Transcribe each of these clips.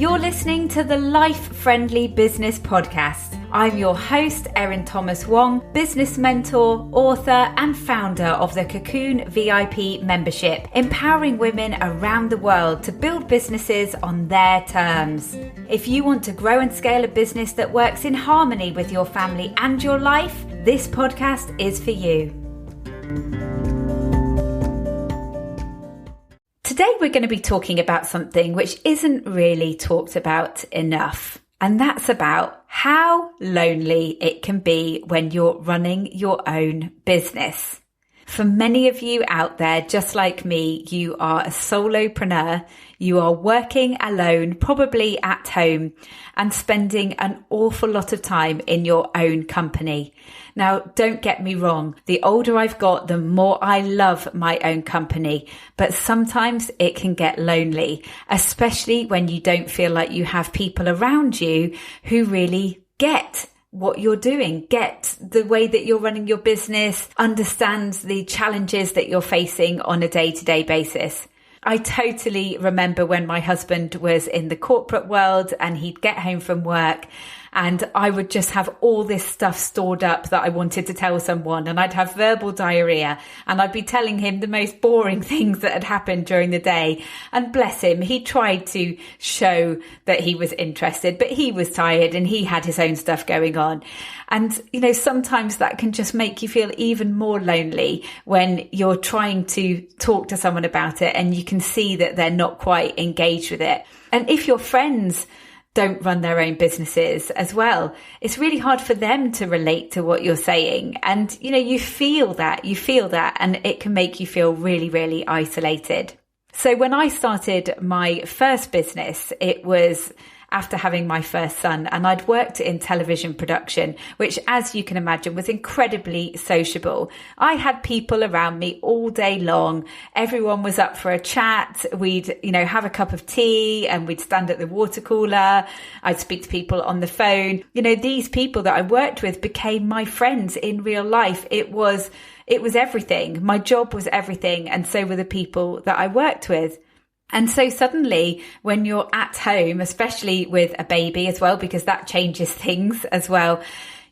You're listening to the Life Friendly Business Podcast. I'm your host, Erin Thomas Wong, business mentor, author, and founder of the Cocoon VIP membership, empowering women around the world to build businesses on their terms. If you want to grow and scale a business that works in harmony with your family and your life, this podcast is for you. Today we're going to be talking about something which isn't really talked about enough, and that's about how lonely it can be when you're running your own business. For many of you out there, just like me, you are a solopreneur. You are working alone, probably at home, and spending an awful lot of time in your own company. Now, don't get me wrong. The older I've got, the more I love my own company. But sometimes it can get lonely, especially when you don't feel like you have people around you who really get what you're doing, get the way that you're running your business, understands the challenges that you're facing on a day-to-day basis. I totally remember when my husband was in the corporate world and he'd get home from work and I would just have all this stuff stored up that I wanted to tell someone, and I'd have verbal diarrhea and I'd be telling him the most boring things that had happened during the day. And bless him, he tried to show that he was interested, but he was tired and he had his own stuff going on. And, you know, sometimes that can just make you feel even more lonely when you're trying to talk to someone about it and you can see that they're not quite engaged with it. And if your friends don't run their own businesses as well, it's really hard for them to relate to what you're saying. And, you know, you feel that, and it can make you feel really, really isolated. So when I started my first business, it was after having my first son, and I'd worked in television production, which, as you can imagine, was incredibly sociable. I had people around me all day long. Everyone was up for a chat. We'd, have a cup of tea and we'd stand at the water cooler. I'd speak to people on the phone. These people that I worked with became my friends in real life. It was everything. My job was everything. And so were the people that I worked with. And so suddenly when you're at home, especially with a baby as well, because that changes things as well,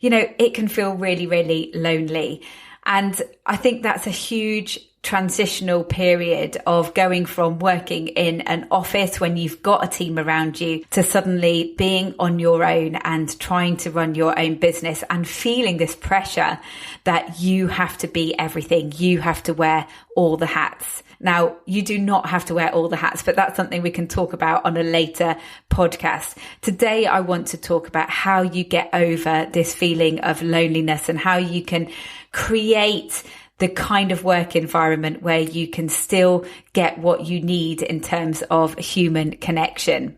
it can feel really, really lonely. And I think that's a huge transitional period of going from working in an office when you've got a team around you to suddenly being on your own and trying to run your own business and feeling this pressure that you have to be everything. You have to wear all the hats. Now, you do not have to wear all the hats, but that's something we can talk about on a later podcast. Today, I want to talk about how you get over this feeling of loneliness and how you can create the kind of work environment where you can still get what you need in terms of human connection.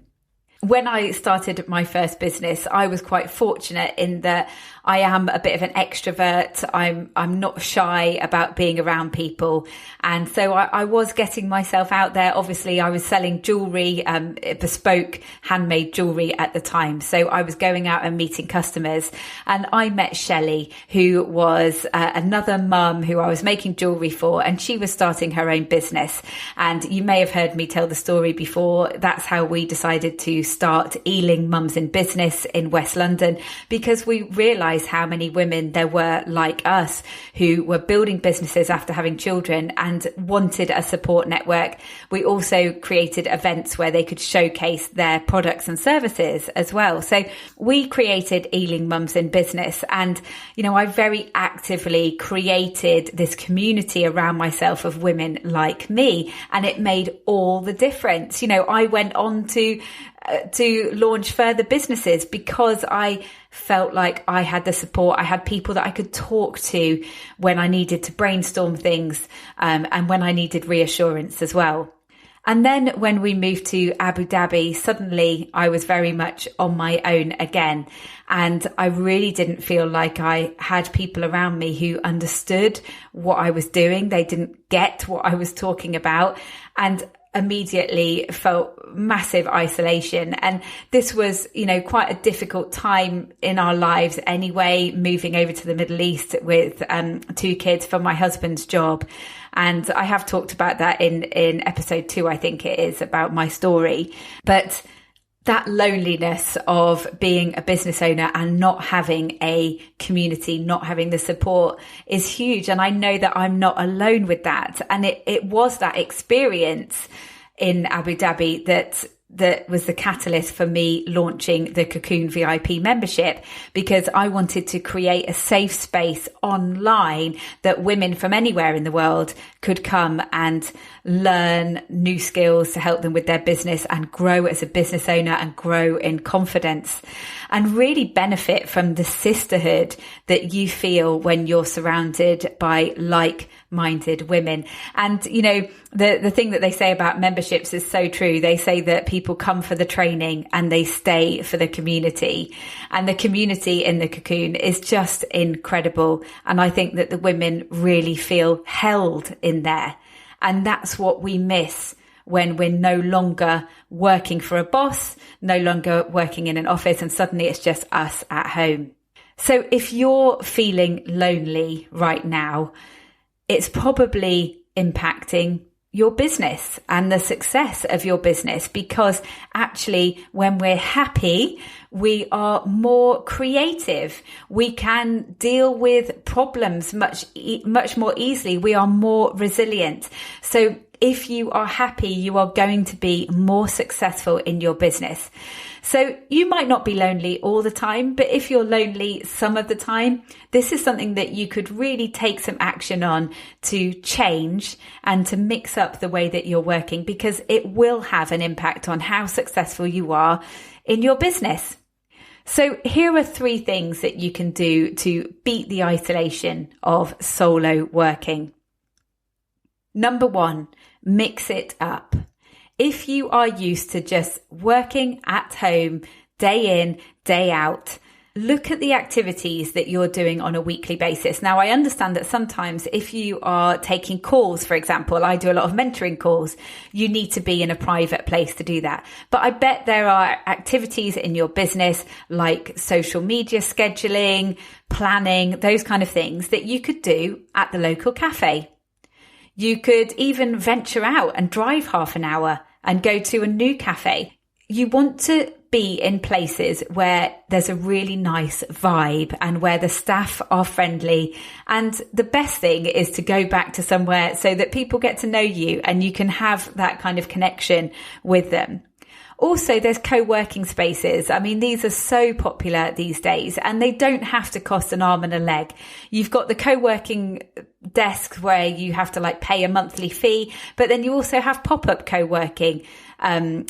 When I started my first business, I was quite fortunate in that I am a bit of an extrovert. I'm not shy about being around people. And so I was getting myself out there. Obviously, I was selling jewelry, bespoke handmade jewelry at the time. So I was going out and meeting customers, and I met Shelley, who was another mum who I was making jewelry for, and she was starting her own business. And you may have heard me tell the story before. That's how we decided to start Ealing Mums in Business in West London, because we realised how many women there were like us who were building businesses after having children and wanted a support network. We also created events where they could showcase their products and services as well. So we created Ealing Mums in Business, and I very actively created this community around myself of women like me, and it made all the difference. I went on to launch further businesses because I felt like I had the support. I had people that I could talk to when I needed to brainstorm things, and when I needed reassurance as well. And then when we moved to Abu Dhabi, suddenly I was very much on my own again. And I really didn't feel like I had people around me who understood what I was doing. They didn't get what I was talking about. And immediately felt massive isolation. And this was, quite a difficult time in our lives anyway, moving over to the Middle East with 2 kids from my husband's job. And I have talked about that in episode 2, I think it is, about my story. But that loneliness of being a business owner and not having a community, not having the support is huge. And I know that I'm not alone with that. And it was that experience in Abu Dhabi that was the catalyst for me launching the Cocoon VIP membership, because I wanted to create a safe space online that women from anywhere in the world could come and learn new skills to help them with their business and grow as a business owner and grow in confidence and really benefit from the sisterhood that you feel when you're surrounded by like-minded women. And, you know, the thing that they say about memberships is so true. They say that people come for the training and they stay for the community. And the community in the Cocoon is just incredible. And I think that the women really feel held in there. And that's what we miss when we're no longer working for a boss, no longer working in an office, and suddenly it's just us at home. So if you're feeling lonely right now, it's probably impacting your business and the success of your business, because actually when we're happy, we are more creative. We can deal with problems much more easily. We are more resilient. So if you are happy, you are going to be more successful in your business. So you might not be lonely all the time, but if you're lonely some of the time, this is something that you could really take some action on to change and to mix up the way that you're working, because it will have an impact on how successful you are in your business. So here are 3 things that you can do to beat the isolation of solo working. Number 1, mix it up. If you are used to just working at home, day in, day out, look at the activities that you're doing on a weekly basis. Now, I understand that sometimes if you are taking calls, for example, I do a lot of mentoring calls, you need to be in a private place to do that. But I bet there are activities in your business like social media scheduling, planning, those kind of things that you could do at the local cafe. You could even venture out and drive half an hour and go to a new cafe. You want to be in places where there's a really nice vibe and where the staff are friendly. And the best thing is to go back to somewhere so that people get to know you and you can have that kind of connection with them. Also, there's co-working spaces. I mean, these are so popular these days and they don't have to cost an arm and a leg. You've got the co-working desks where you have to pay a monthly fee, but then you also have pop-up co-working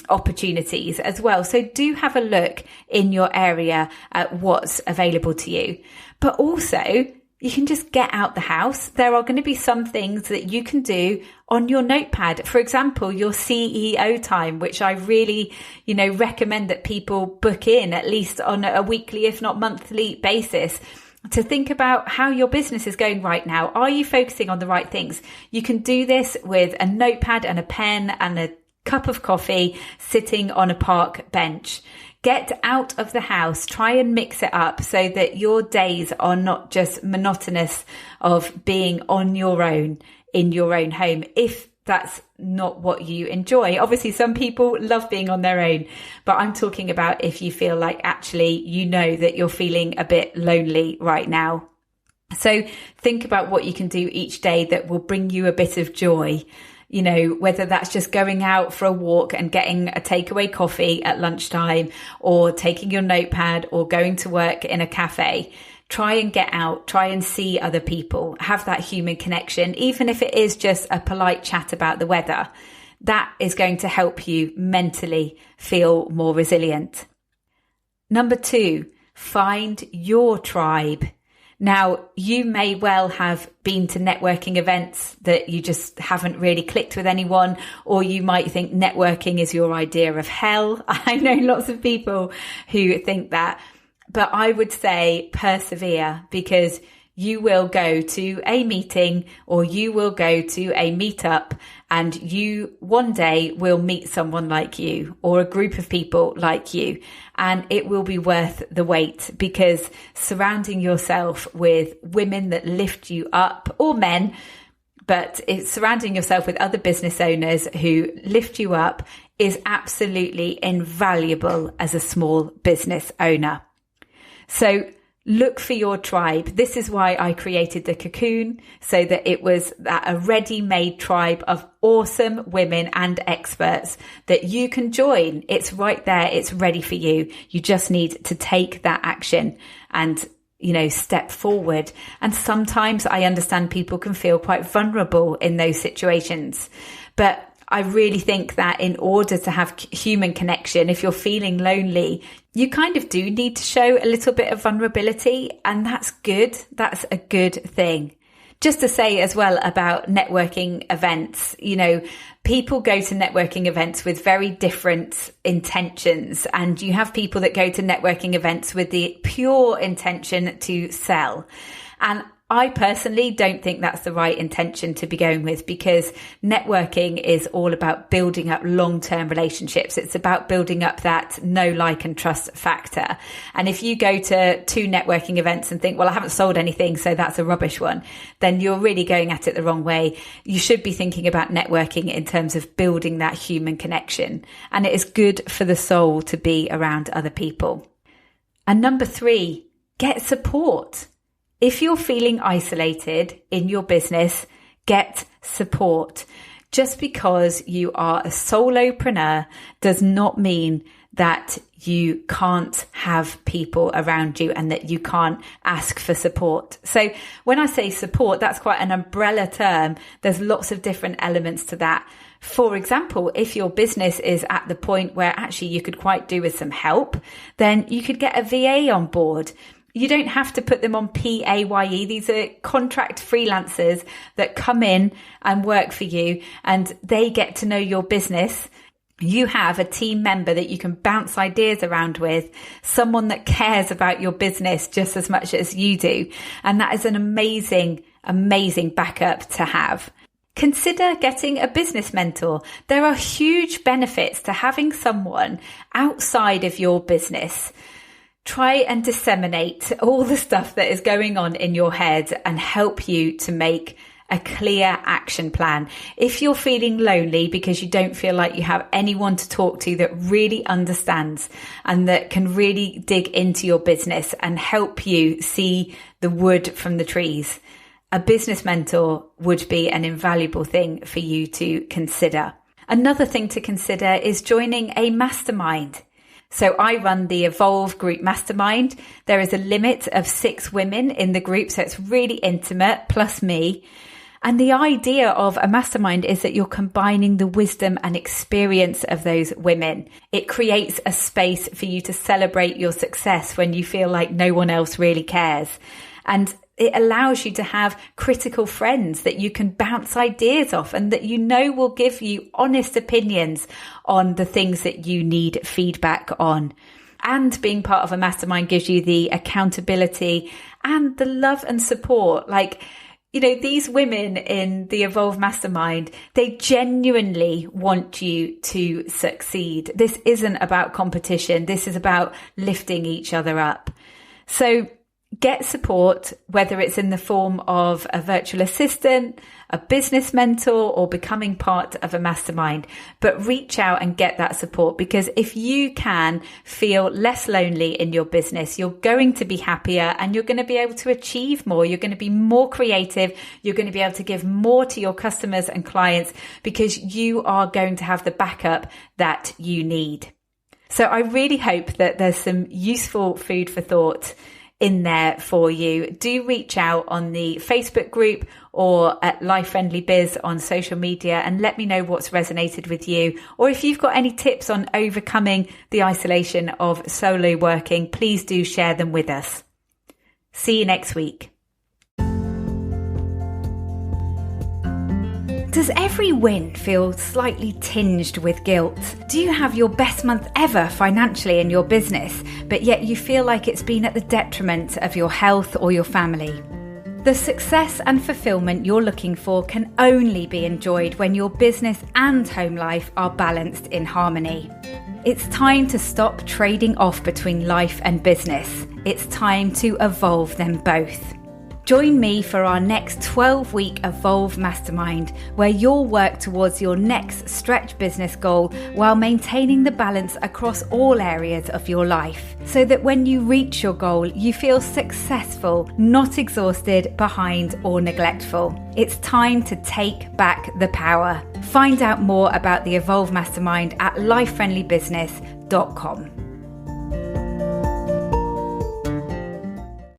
opportunities as well. So do have a look in your area at what's available to you. But also, you can just get out the house. There are going to be some things that you can do on your notepad. For example, your CEO time, which I really, recommend that people book in at least on a weekly, if not monthly basis, to think about how your business is going right now. Are you focusing on the right things? You can do this with a notepad and a pen and a cup of coffee sitting on a park bench. Get out of the house, try and mix it up so that your days are not just monotonous of being on your own in your own home. If that's not what you enjoy. Obviously, some people love being on their own, but I'm talking about if you feel like actually you know that you're feeling a bit lonely right now. So think about what you can do each day that will bring you a bit of joy. Whether that's just going out for a walk and getting a takeaway coffee at lunchtime, or taking your notepad, or going to work in a cafe. Try and get out, try and see other people, have that human connection, even if it is just a polite chat about the weather. That is going to help you mentally feel more resilient. Number 2, find your tribe. Now, you may well have been to networking events that you just haven't really clicked with anyone, or you might think networking is your idea of hell. I know lots of people who think that, but I would say persevere, because you will go to a meeting or you will go to a meetup and you one day will meet someone like you or a group of people like you, and it will be worth the wait, because surrounding yourself with women that lift you up, or men, but it's surrounding yourself with other business owners who lift you up is absolutely invaluable as a small business owner. So look for your tribe. This is why I created the Cocoon, so that it was a ready-made tribe of awesome women and experts that you can join. It's right there. It's ready for you. You just need to take that action and, step forward. And sometimes I understand people can feel quite vulnerable in those situations, but I really think that in order to have human connection, if you're feeling lonely, you kind of do need to show a little bit of vulnerability, and that's good. That's a good thing. Just to say as well about networking events, people go to networking events with very different intentions, and you have people that go to networking events with the pure intention to sell. And I personally don't think that's the right intention to be going with, because networking is all about building up long-term relationships. It's about building up that know, like and trust factor. And if you go to 2 networking events and think, well, I haven't sold anything, so that's a rubbish one, then you're really going at it the wrong way. You should be thinking about networking in terms of building that human connection. And it is good for the soul to be around other people. And number 3, get support. If you're feeling isolated in your business, get support. Just because you are a solopreneur does not mean that you can't have people around you and that you can't ask for support. So when I say support, that's quite an umbrella term. There's lots of different elements to that. For example, if your business is at the point where actually you could quite do with some help, then you could get a VA on board. You don't have to put them on PAYE. These are contract freelancers that come in and work for you, and they get to know your business. You have a team member that you can bounce ideas around with, someone that cares about your business just as much as you do. And that is an amazing, amazing backup to have. Consider getting a business mentor. There are huge benefits to having someone outside of your business. Try and disseminate all the stuff that is going on in your head and help you to make a clear action plan. If you're feeling lonely because you don't feel like you have anyone to talk to that really understands and that can really dig into your business and help you see the wood from the trees, a business mentor would be an invaluable thing for you to consider. Another thing to consider is joining a mastermind. So I run the Evolve Group Mastermind. There is a limit of 6 women in the group, so it's really intimate, plus me. And the idea of a mastermind is that you're combining the wisdom and experience of those women. It creates a space for you to celebrate your success when you feel like no one else really cares. And it allows you to have critical friends that you can bounce ideas off and that will give you honest opinions on the things that you need feedback on. And being part of a mastermind gives you the accountability and the love and support. These women in the Evolve Mastermind, they genuinely want you to succeed. This isn't about competition. This is about lifting each other up. So get support, whether it's in the form of a virtual assistant, a business mentor, or becoming part of a mastermind. But reach out and get that support, because if you can feel less lonely in your business, you're going to be happier and you're going to be able to achieve more. You're going to be more creative. You're going to be able to give more to your customers and clients because you are going to have the backup that you need. So I really hope that there's some useful food for thought in there for you. Do reach out on the Facebook group or at Life Friendly Biz on social media and let me know what's resonated with you. Or if you've got any tips on overcoming the isolation of solo working, please do share them with us. See you next week. Does every win feel slightly tinged with guilt? Do you have your best month ever financially in your business, but yet you feel like it's been at the detriment of your health or your family? The success and fulfillment you're looking for can only be enjoyed when your business and home life are balanced in harmony. It's time to stop trading off between life and business. It's time to evolve them both. Join me for our next 12-week Evolve Mastermind, where you'll work towards your next stretch business goal while maintaining the balance across all areas of your life, so that when you reach your goal, you feel successful, not exhausted, behind, or neglectful. It's time to take back the power. Find out more about the Evolve Mastermind at lifefriendlybusiness.com.